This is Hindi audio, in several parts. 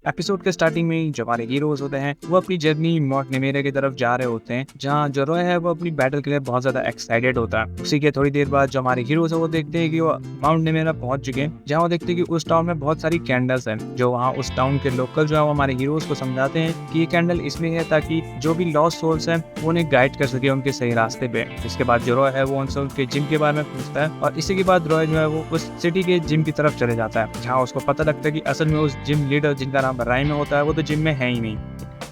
एपिसोड के स्टार्टिंग में ही जो हमारे हीरोज होते हैं वो अपनी जर्नी माउंट निमेरा की तरफ जा रहे होते हैं, जहाँ जो रॉय है वो अपनी बैटल के लिए बहुत ज्यादा एक्साइटेड होता है। उसी के थोड़ी देर बाद जो हमारे हीरोज है वो देखते हैं कि वो माउंट निमेरा पहुंच चुके हैं, जहाँ वो देखते हैं कि उस टाउन में बहुत सारी कैंडल्स हैं। जो वहाँ उस टाउन के लोकल जो है वो हमारे हीरोज को समझाते हैं कि ये कैंडल इसलिए है ताकि जो भी लॉस्ट सोल्स हैं वो उन्हें गाइड कर सके उनके सही रास्ते पे। इसके बाद जो रॉय है वो उनसे उनके जिम के बारे में पूछता है और इसी के बाद रॉय जो है वो उस सिटी के जिम की तरफ चले जाता है, जहाँ उसको पता लगता है कि असल में उस जिम लीडर जिनका नाम राइम होता है वो तो जिम में है ही नहीं।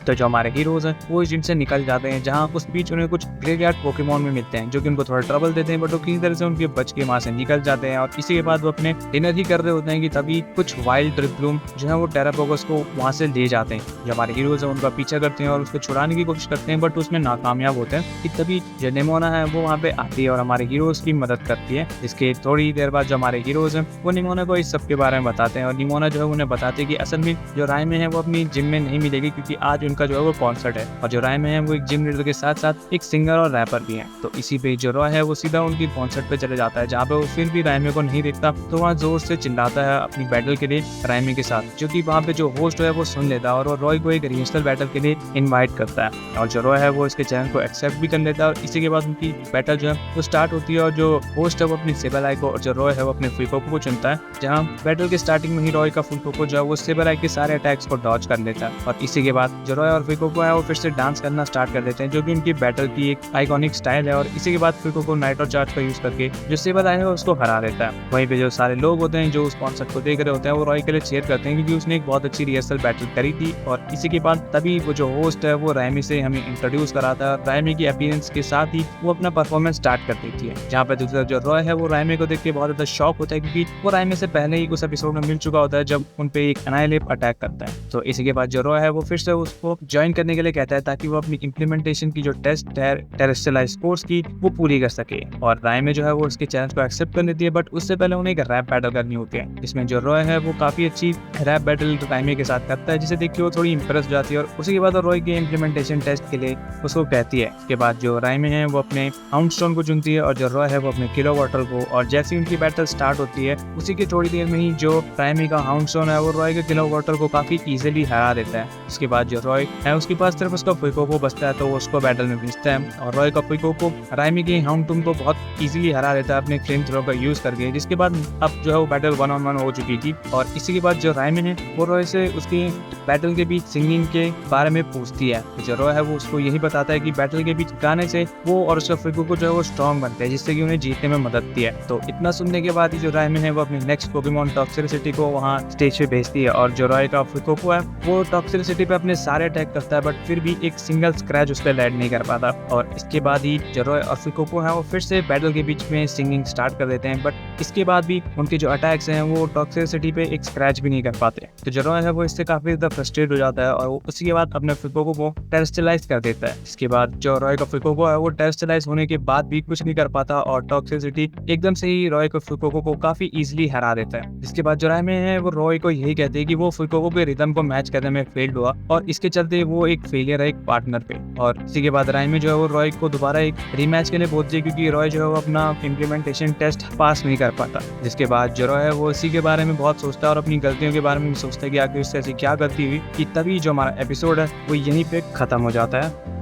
तो जो हमारे हीरोज हैं वो इस जिम से निकल जाते हैं, जहाँ उस बीच उन्हें कुछ ग्रेवयार्ड पोकेमॉन में मिलते हैं जो कि उनको थोड़ा ट्रबल देते हैं, बट वो किसी तरह से उनके बच के वहाँ से निकल जाते हैं। और इसी के बाद वो अपने डिनर ही कर रहे होते हैं कि तभी कुछ वाइल्ड रिपलूम जो है वो टेरापोगस को वहाँ से ले जाते हैं। जो हमारे हीरोज हैं उनका पीछा करते हैं और उसको छुड़ाने की कोशिश करते हैं, बट उसमें नाकामयाब होते हैं कि तभी जो निमोना है वो वहाँ पे आती है और हमारे हीरोज की मदद करती है। इसके थोड़ी देर बाद जो हमारे हीरोज हैं वो निमोना को इस सब के बारे में बताते हैं और निमोना जो है उन्हें बताते हैं कि असल में जो राय में है वो अपनी जिम में नहीं मिलेगी, क्योंकि आज उनका जो है वो कॉन्सर्ट है और जो राय में है वो एक जिम लीडर के साथ साथ एक सिंगर और रैपर भी है। तो इसी पे जो रॉय है वो सीधा उनकी कॉन्सर्ट पे चले जाता है, जहाँ पे वो फिर भी रायमे को नहीं देखता तो वहाँ जोर से चिल्लाता है अपनी बैटल के लिए रायमे के साथ, जो कि वहाँ पे जो होस्ट है वो सुन लेता है और वो रॉय को एक रिहर्सल बैटल के लिए इन्वाइट करता है। और जो रॉय है वो इसके चैनल को एक्सेप्ट भी कर लेता है और इसी के बाद उनकी बैटल जो है वो स्टार्ट होती है और जो होस्ट है वो अपनी सेबेलाई को और जो रॉय है वो अपने फुइकोको को चुनता है, जहाँ बैटल के स्टार्टिंग में ही रॉय का फुइकोको जो है वो सेबेलाई के सारे अटैक्स को डॉज कर लेता है। और इसी के बाद जो रॉय और फुइकोको है वो फिर से डांस करना स्टार्ट कर देते हैं, जो कि उनकी बैटल की एक आइकॉनिक स्टाइल है। और इसी के बाद फुइकोको नाइट्रो चार्ज का यूज करके जो सेबेलाई है उसको हरा देता है। वहीं पे जो सारे लोग होते हैं जो उस कॉन्सर्ट को देख रहे होते हैं वो रॉय के लिए चीयर करते हैं, क्योंकि उसने एक बहुत अच्छी रिहर्सल बैटल करी थी। और इसी के बाद तभी वो जो होस्ट है वो रायमी से हमें इंट्रोड्यूस कराता है। रायमी की अपीयरेंस के साथ ही वो अपना परफॉर्मेंस स्टार्ट कर देती है, जहाँ पे दूसरा जो रॉय है वो रायमी को देख के बहुत ज्यादा शॉक होता है, क्योंकि वो रायमी से पहले ही उस एपिसोड में मिल चुका होता है जब उन पे एक एनाइलेप अटैक करता है। तो इसी के बाद जो रॉय है वो फिर से उसको ज्वाइन करने के लिए कहता है ताकि वो अपनी इम्प्लीमेंटेशन की जो टेस्ट है टेरेस्ट्रियल कोर्स की वो पूरी कर सके। और रायमे जो है वो उसके चैलेंज को एक्सेप्ट कर लेती है, बट उससे पहले उन्हें एक रैप बैटल करनी होती है, जिसमें जो रॉय है वो काफी अच्छी रैप बैटल रायमे के साथ करता है, जिसे देख के वो थोड़ी इंप्रेस हो जाती है। और उसी के बाद रॉय के इम्प्लीमेंटेशन टेस्ट के लिए उसको कहती है। उसके बाद जो रायमे है वो अपने हाउंड स्टोन को चुनती है और जो रॉय है वो अपने किलो वाटर को। और जैसे उनकी बैटल स्टार्ट होती है उसी की थोड़ी देर में ही जो रायमे का हाउंड स्टोन है वो रॉय के किलो वाटर को काफी इजीली हरा देता है। उसके बाद जो रॉय है उसके पास सिर्फ उसका फुइकोको बचता है, तो वो उसको बैटल में भेजता है और रॉय का फुइकोको रायमी के हाउंड टून को बहुत इजीली हरा देता है अपने फ्लेम थ्रो का यूज करके, जिसके बाद अब जो है वो बैटल 1-on-1 हो चुकी थी। और इसी के बाद जो रायमी है वो रॉय से उसकी बैटल के बीच सिंगिंग के बारे में पूछती है। जो रॉय है वो उसको यही बताता है कि बैटल के बीच गाने से वो और उसका फुइकोको जो है वो स्ट्रॉन्ग बनते हैं, जिससे कि उन्हें जीतने में मदद दी है। तो इतना सुनने के बाद ही जो रायमी है वो अपनी नेक्स्ट पोकेमॉन टॉक्सिसिटी को वहाँ स्टेज पे भेजती है और जो रॉय का फुइकोको है वो टॉक्सिसिटी पे अपने सारे अटैक करता है, बट फिर भी एक सिंगल स्क्रैच उस पर लैंड नहीं कर पाता। और इसके बाद ही जो रॉय और फुइकोको है वो फिर से बैटल के बीच में सिंगिंग स्टार्ट कर देते हैं, बट इसके बाद भी उनके जो अटैक्स हैं वो टॉक्सिसिटी पे एक स्क्रैच भी नहीं कर पाते। तो जो रॉय है वो इससे काफी ज्यादा फ्रस्ट्रेट हो जाता है और वो उसी के बाद अपने फुइकोको को टेरेस्ट्रियलाइज कर देता है। इसके बाद जो रॉय का फुइकोको है वो टेरेस्ट्रियलाइज होने के बाद भी कुछ नहीं कर पाता और टॉक्सिसिटी एकदम से ही रॉय के फुइकोको को काफी इजीली हरा देता है। जिसके बाद जो रायमे है वो रॉय को यही कहते हैं कि वो फुइकोको के रिदम को मैच करने में फेल्ड हुआ और इसके चलते वो एक फेलियर है एक पार्टनर पे। और इसी के बाद रायमे जो है वो रॉय को दोबारा एक रीमैच के लिए बोलती है, क्योंकि रॉय जो है वो अपना इम्प्लीमेंटेशन टेस्ट पास नहीं कर पाता। जिसके बाद जो रॉय है वो इसी के बारे में बहुत सोचता है और अपनी गलतियों के बारे में भी सोचता है कि आखिर उससे ऐसी क्या गलती हुई, कि तभी जो हमारा एपिसोड है वो यहीं पे खत्म हो जाता है।